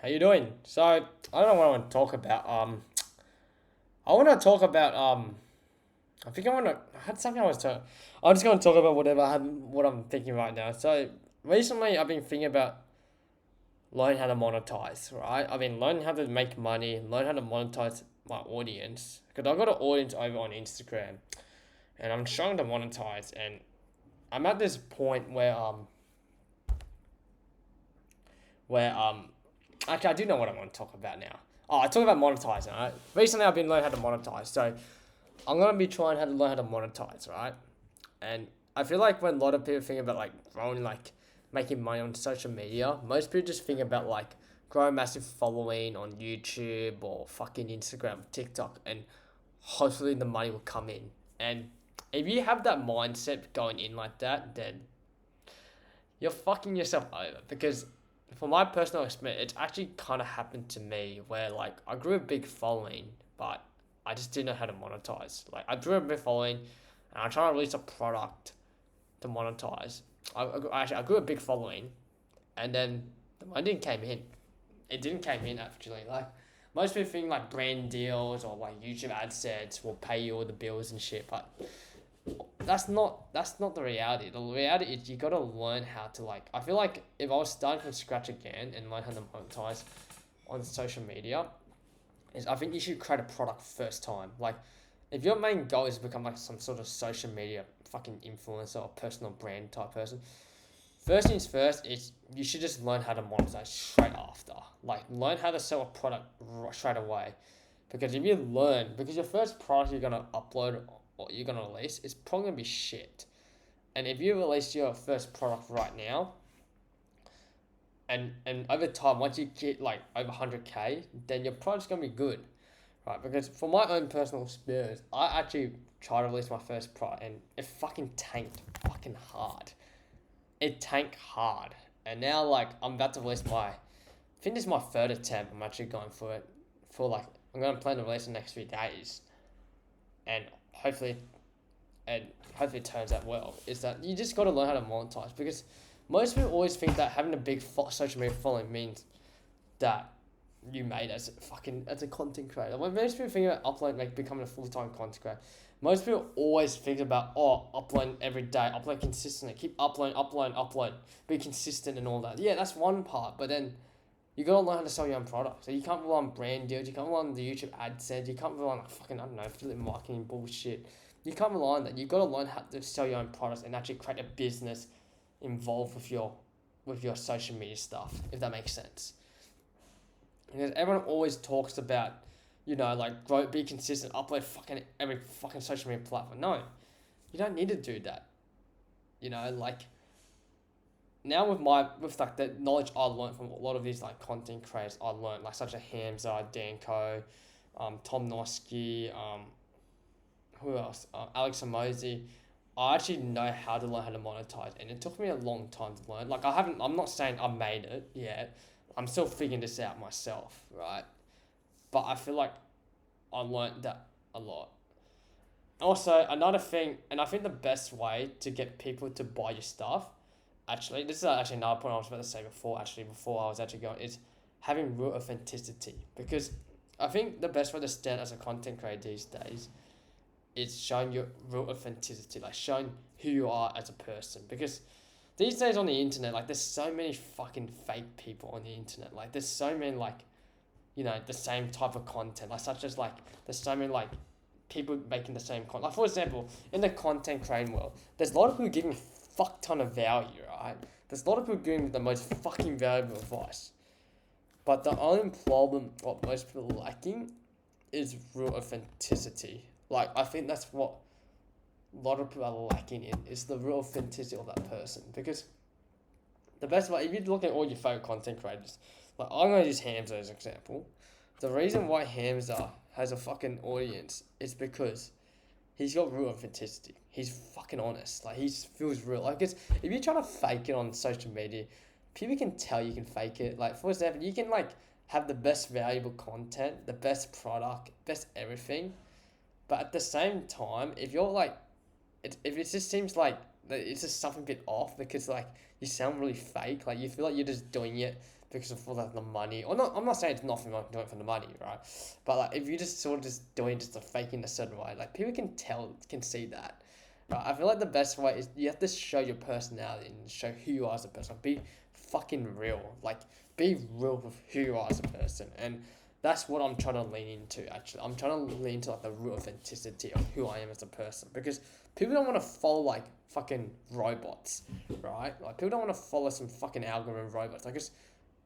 How you doing? So I don't know what I want to talk about. I want to talk about I think I want to. I had something I was talking. I'm just going to talk about whatever what I'm thinking right now. So recently, I've been thinking about learning how to monetize. Right? I've been learning how to make money, learn how to monetize my audience because I've got an audience over on Instagram, and I'm trying to monetize. And I'm at this point where actually I do know what I want to talk about now. Oh, I talk about monetizing. Right? Recently, I've been learning how to monetize. So I'm gonna be trying how to learn how to monetize, right? And I feel like when a lot of people think about like growing, like making money on social media, most people just think about like grow a massive following on YouTube or fucking Instagram, TikTok, and hopefully the money will come in. And if you have that mindset going in like that, then you're fucking yourself over because for my personal experience, it's actually kind of happened to me where like I grew a big following, but I just didn't know how to monetize. Like I grew a big following, and I tried to release a product to monetize. I grew a big following, and then the money didn't came in. It didn't came in actually. Like most people think like brand deals or like YouTube AdSense will pay you all the bills and shit, but that's not the reality. The reality is you gotta learn how to like. I feel like if I was starting from scratch again and learn how to monetize on social media, is I think you should create a product first time. Like, if your main goal is to become like some sort of social media fucking influencer or personal brand type person, first things first is you should just learn how to monetize straight after. Like, learn how to sell a product straight away. Because if you learn, because your first product you're gonna upload or you're gonna release is probably gonna be shit. And if you release your first product right now, and over time, once you get like over 100K, then your product's gonna be good, right? Because for my own personal experience, I actually tried to release my first product and it fucking tanked fucking hard. It tanked hard, and now like I'm about to release my. I think this is my third attempt. I'm actually going for it. For like I'm gonna plan to release in the next few days, and hopefully and hopefully it turns out well, is that you just got to learn how to monetize because most people always think that having a big social media following means that you made as a content creator. When most people think about uploading, like becoming a full-time content creator, most people always think about uploading every day, upload consistently, keep upload, be consistent and all that. Yeah, that's one part, but then you gotta learn how to sell your own product. So you can't rely on brand deals. You can't rely on the YouTube AdSense. You can't rely on like fucking I don't know affiliate marketing bullshit. You can't rely on that. You gotta learn how to sell your own products and actually create a business involved with your social media stuff. If that makes sense. Because everyone always talks about, like grow, be consistent, upload fucking every fucking social media platform. No, you don't need to do that. Like now with like the knowledge I learned from a lot of these like content creators I learned like such as Hamza, Danko, Tom Noski, who else? Alex Amosi. I actually know how to learn how to monetize, and it took me a long time to learn. Like I haven't. I'm not saying I made it yet. I'm still figuring this out myself, right? But I feel like I learned that a lot. Also, another thing, and I think the best way to get people to buy your stuff, actually, this is actually another point I was about to say before I was actually going, is having real authenticity. Because I think the best way to stand as a content creator these days is showing your real authenticity, like showing who you are as a person. Because these days on the internet, like there's so many fucking fake people on the internet. Like there's so many like, the same type of content, like such as like there's so many like people making the same content. Like for example, in the content creating world, there's a lot of people giving a fuck ton of value, right? There's a lot of people giving the most fucking valuable advice. But the only problem what most people are lacking is real authenticity. Like I think that's what a lot of people are lacking in is the real authenticity of that person. Because the best way, if you look at all your favorite content creators, like I'm gonna use Hamza as an example. The reason why Hamza has a fucking audience is because he's got real authenticity. He's fucking honest. Like he feels real. Like it's if you're trying to fake it on social media, people can tell you can fake it. Like for example, you can like have the best valuable content, the best product, best everything, but at the same time, if you're like, if it just seems like that it's just something a bit off because like you sound really fake, like you feel like you're just doing it because of all the money. Or not, I'm not saying it's not for doing it for the money, right? But like if you just sort of just doing just a fake in a certain way, like people can see that. Right? I feel like the best way is you have to show your personality and show who you are as a person. Be fucking real. Like be real with who you are as a person. And that's what I'm trying to lean into actually. I'm trying to lean into like the real authenticity of who I am as a person. Because people don't want to follow like fucking robots, right? Like people don't want to follow some fucking algorithm robots. Like, 'cause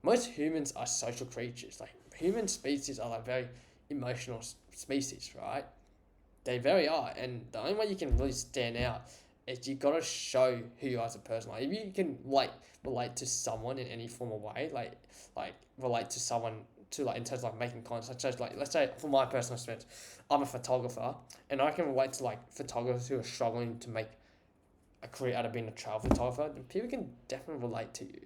most humans are social creatures. Like human species are like very emotional species, right? They very are, and the only way you can really stand out is you gotta show who you are as a person. Like if you can like relate to someone in any form of way, like relate to someone to like in terms of like making content, such as like let's say for my personal experience, I'm a photographer and I can relate to like photographers who are struggling to make a career out of being a travel photographer, then people can definitely relate to you.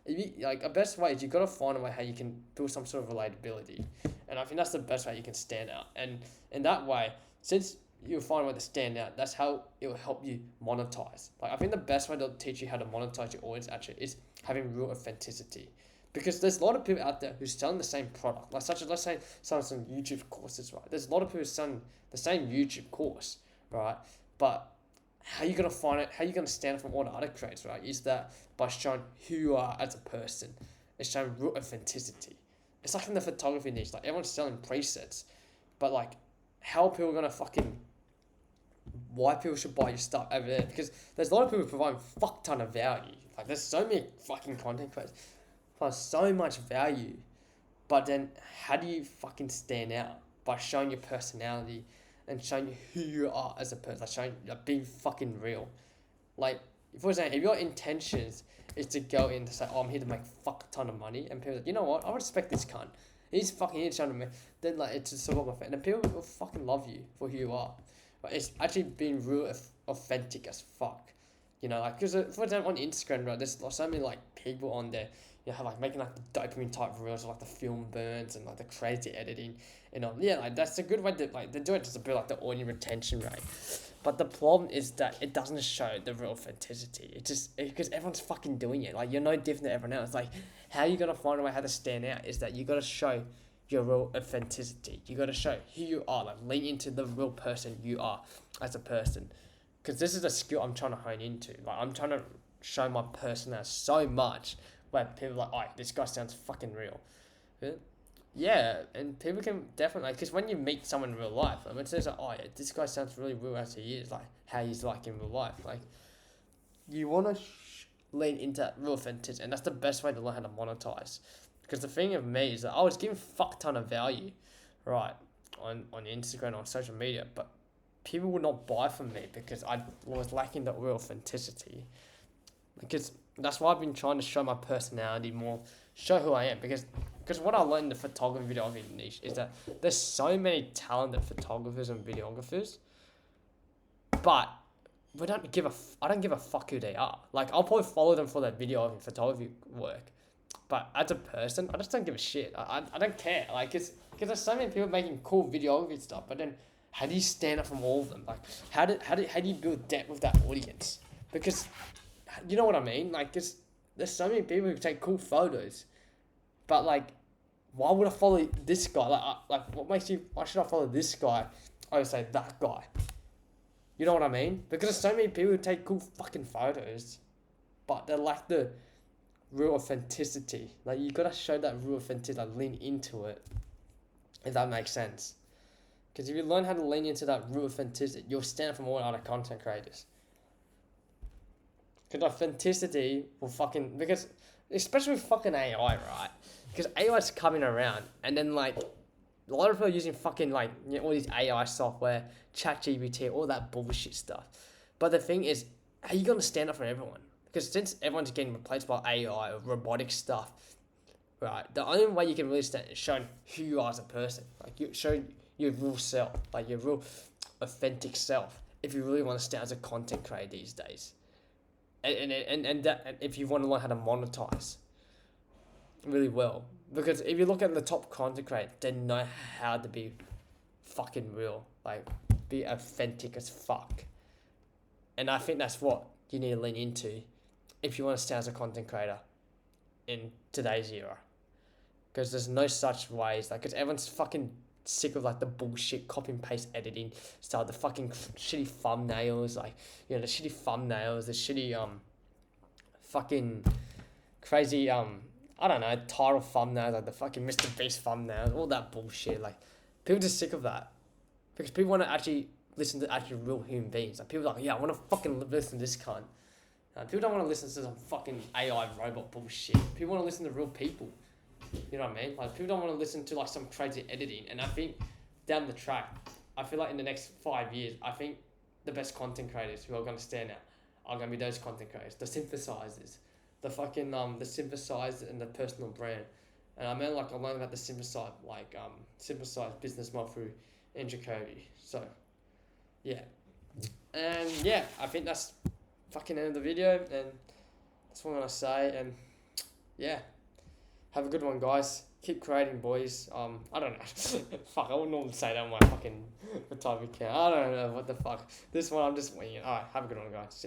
If you, like a best way is you gotta find a way how you can build some sort of relatability, and I think that's the best way you can stand out. And in that way, since you'll find a way to stand out, that's how it will help you monetize. Like I think the best way to teach you how to monetize your audience actually is having real authenticity. Because there's a lot of people out there who's selling the same product, like such as let's say selling some YouTube courses, right? There's a lot of people selling the same YouTube course, right? But how you gonna find it? How you gonna stand out from all the other creators, right? Is that by showing who you are as a person, it's showing real authenticity. It's like in the photography niche, like everyone's selling presets, but like, how are people gonna fucking why people should buy your stuff over there? Because there's a lot of people providing fuck ton of value. Like there's so many fucking content creators provide so much value, but then how do you fucking stand out? By showing your personality and showing who you are as a person, like showing like being fucking real. Like for example, if your intentions is to go in to say, oh, I'm here to make fuck ton of money, and people are like, you know what, I respect this cunt. He's fucking here trying to make, then like it's just support my friend, and people will fucking love you for who you are. But it's actually being real authentic as fuck. You know, like, because for example, on Instagram, right, there's so many like people on there, you have like making like the dopamine type reels, like the film burns and like the crazy editing, you know. Yeah, like that's a good way to like they do it just to build like the audience retention rate. But the problem is that it doesn't show the real authenticity. It just because everyone's fucking doing it. Like you're no different than everyone else. Like how you gonna find a way how to stand out is that you gotta show your real authenticity. You gotta show who you are. Like lean into the real person you are as a person. Because this is a skill I'm trying to hone into. Like I'm trying to show my personality so much where people are like, oh, this guy sounds fucking real. Yeah, and people can definitely, because when you meet someone in real life, I mean, it says like, oh yeah, this guy sounds really real as he is, like how he's like in real life. Like you want to lean into that real authenticity, and that's the best way to learn how to monetize. Because the thing of me is that I was giving fuck ton of value, right, on Instagram, on social media, but people would not buy from me because I was lacking that real authenticity. Because that's why I've been trying to show my personality more, show who I am. Because what I learned in the photography videography niche is that there's so many talented photographers and videographers, but I don't give a fuck who they are. Like I'll probably follow them for their video and photography work, but as a person, I just don't give a shit. I don't care. Like because there's so many people making cool videography stuff, but then how do you stand up from all of them? Like how do you build depth with that audience? Because you know what I mean? Like there's so many people who take cool photos, but like why would I follow this guy? Like what makes you? Why should I follow this guy? I would say that guy. You know what I mean? Because there's so many people who take cool fucking photos, but they lack the real authenticity. Like you gotta show that real authenticity, like lean into it. If that makes sense. Because if you learn how to lean into that real authenticity, you'll stand from all other content creators. Because authenticity will fucking, because especially with fucking AI, right? Because AI's coming around, and then like a lot of people are using fucking like all these AI software, ChatGPT, all that bullshit stuff. But the thing is, how are you gonna stand up for everyone? Because since everyone's getting replaced by AI or robotic stuff, right? The only way you can really stand is showing who you are as a person. Like you show your real self, like your real authentic self. If you really want to stand as a content creator these days, and if you want to learn how to monetize really well, because if you look at the top content creators, they know how to be fucking real, like be authentic as fuck. And I think that's what you need to lean into if you want to stand as a content creator in today's era. because there's no such ways. Like, because everyone's fucking sick of like the bullshit copy and paste editing style, the fucking shitty thumbnails, like, you know, the shitty thumbnails, the shitty fucking crazy I don't know, title thumbnails, like the fucking Mr. Beast thumbnails, all that bullshit. Like, people just sick of that because people want to actually listen to actually real human beings. Like, people are like, yeah, I want to fucking listen to this cunt. People don't want to listen to some fucking AI robot bullshit. People want to listen to real people. You know what I mean? Like, people don't want to listen to like some crazy editing. And I think down the track, I feel like in the next 5 years, I think the best content creators who are going to stand out are going to be those content creators, the synthesizers, the fucking the synthesizer and the personal brand. And I mean, like, I learned about the synthesizer, like synthesized business model through Andrew Covey. So yeah, and yeah, I think that's fucking end of the video, and that's what I'm gonna say. And yeah, have a good one, guys. Keep creating, boys. I don't know. Fuck, I wouldn't normally say that on my fucking photography account. I don't know what the fuck. This one I'm just winging it. Alright, have a good one, guys. See ya.